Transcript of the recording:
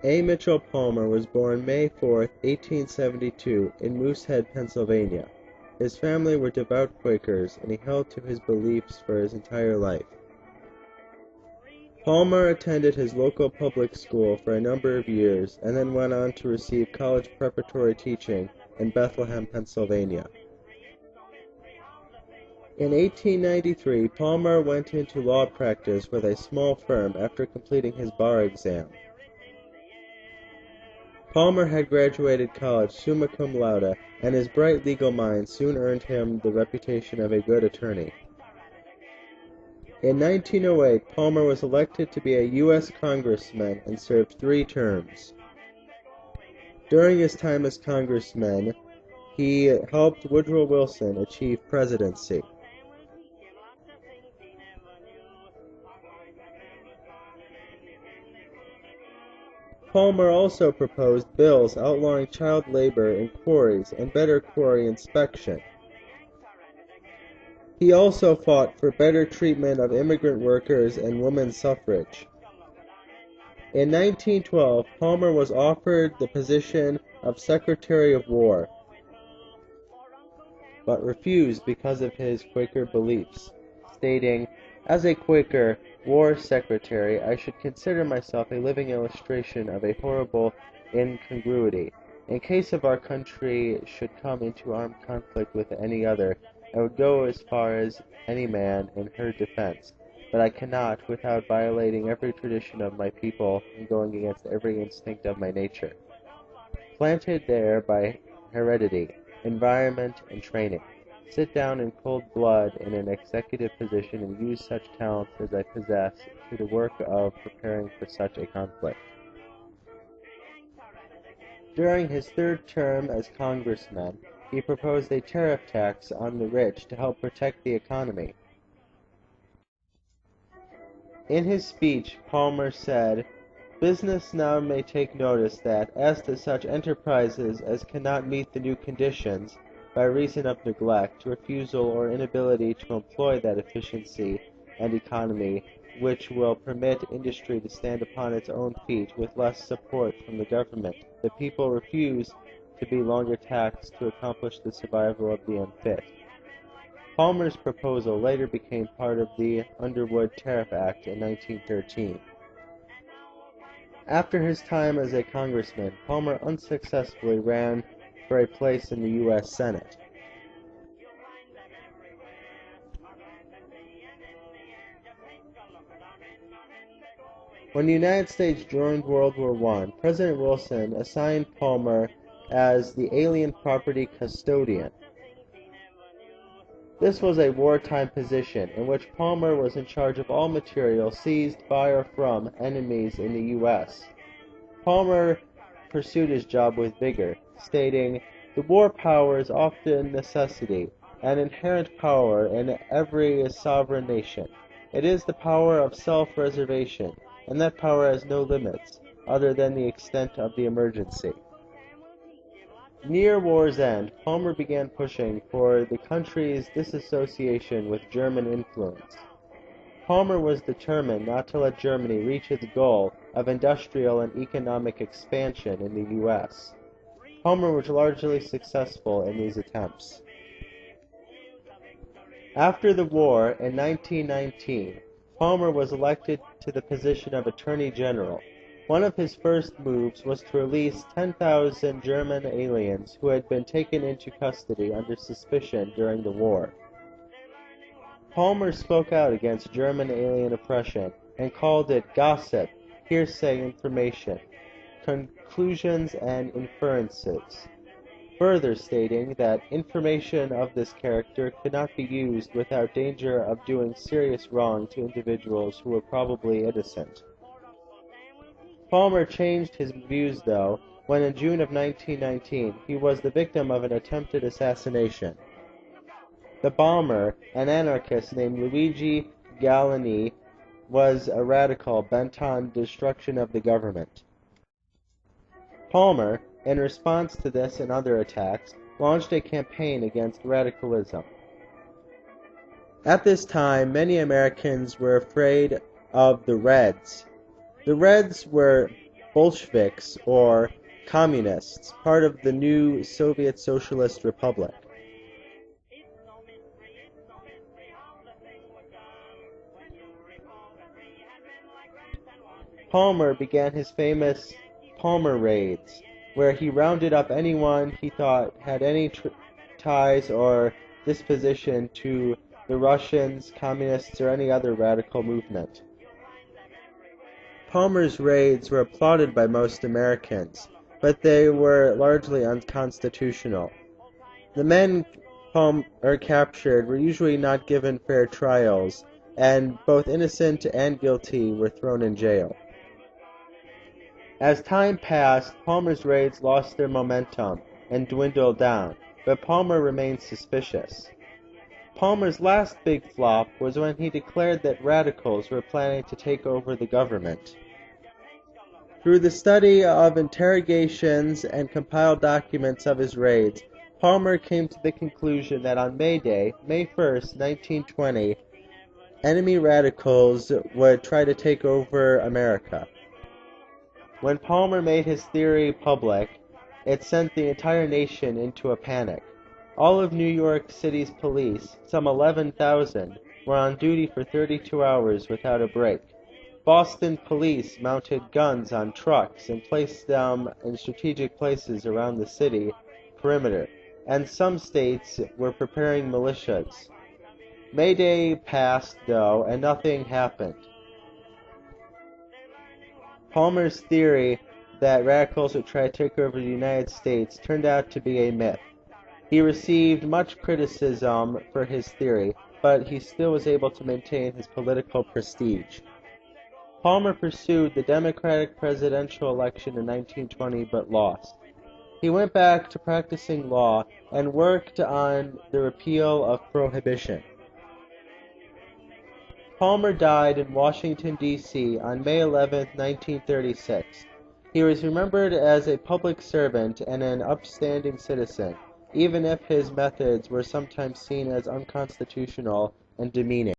A. Michell Palmer was born May 4, 1872, in Moosehead, Pennsylvania. His family were devout Quakers, and he held to his beliefs for his entire life. Palmer attended his local public school for a number of years, and then went on to receive college preparatory teaching in Bethlehem, Pennsylvania. In 1893, Palmer went into law practice with a small firm after completing his bar exam. Palmer had graduated college summa cum laude, and his bright legal mind soon earned him the reputation of a good attorney. In 1908, Palmer was elected to be a U.S. congressman and served 3 terms. During his time as congressman, he helped Woodrow Wilson achieve presidency. Palmer also proposed bills outlawing child labor in quarries and better quarry inspection. He also fought for better treatment of immigrant workers and women's suffrage. In 1912, Palmer was offered the position of Secretary of War, but refused because of his Quaker beliefs, stating, "As a Quaker War Secretary, I should consider myself a living illustration of a horrible incongruity. In case of our country should come into armed conflict with any other, I would go as far as any man in her defense, but I cannot without violating every tradition of my people and going against every instinct of my nature. Planted there by heredity, environment, and training, sit down in cold blood in an executive position and use such talents as I possess to the work of preparing for such a conflict." During his 3rd term as congressman, he proposed a tariff tax on the rich to help protect the economy. In his speech, Palmer said, "Business now may take notice that, as to such enterprises as cannot meet the new conditions, by reason of neglect, refusal, or inability to employ that efficiency and economy which will permit industry to stand upon its own feet with less support from the government, the people refuse to be longer taxed to accomplish the survival of the unfit." Palmer's proposal later became part of the Underwood Tariff Act in 1913. After his time as a congressman, Palmer unsuccessfully ran for a place in the U.S. Senate. When the United States joined World War I, President Wilson assigned Palmer as the alien property custodian. This was a wartime position in which Palmer was in charge of all material seized by or from enemies in the U.S. Palmer pursued his job with vigor, stating, "The war power is often necessity, an inherent power in every sovereign nation. It is the power of self-preservation, and that power has no limits, other than the extent of the emergency." Near war's end, Palmer began pushing for the country's disassociation with German influence. Palmer was determined not to let Germany reach its goal of industrial and economic expansion in the U.S. Palmer was largely successful in these attempts. After the war, in 1919, Palmer was elected to the position of Attorney General. One of his first moves was to release 10,000 German aliens who had been taken into custody under suspicion during the war. Palmer spoke out against German alien oppression and called it gossip, hearsay information, conclusions and inferences, further stating that information of this character could not be used without danger of doing serious wrong to individuals who were probably innocent. Palmer changed his views, though, when in June of 1919 he was the victim of an attempted assassination. The bomber, an anarchist named Luigi Galliani, was a radical bent on destruction of the government. Palmer, in response to this and other attacks, launched a campaign against radicalism. At this time, many Americans were afraid of the Reds. The Reds were Bolsheviks, or Communists, part of the new Soviet Socialist Republic. Palmer began his famous Palmer raids, where he rounded up anyone he thought had any ties or disposition to the Russians, communists, or any other radical movement. Palmer's raids were applauded by most Americans, but they were largely unconstitutional. The men Palmer captured were usually not given fair trials, and both innocent and guilty were thrown in jail. As time passed, Palmer's raids lost their momentum and dwindled down, but Palmer remained suspicious. Palmer's last big flop was when he declared that radicals were planning to take over the government. Through the study of interrogations and compiled documents of his raids, Palmer came to the conclusion that on May 1st, 1920, enemy radicals would try to take over America. When Palmer made his theory public, it sent the entire nation into a panic. All of New York City's police, some 11,000, were on duty for 32 hours without a break. Boston police mounted guns on trucks and placed them in strategic places around the city perimeter, and some states were preparing militias. May Day passed, though, and nothing happened. Palmer's theory that radicals would try to take over the United States turned out to be a myth. He received much criticism for his theory, but he still was able to maintain his political prestige. Palmer pursued the Democratic presidential election in 1920 but lost. He went back to practicing law and worked on the repeal of prohibition. Palmer died in Washington, D.C. on May 11, 1936. He was remembered as a public servant and an upstanding citizen, even if his methods were sometimes seen as unconstitutional and demeaning.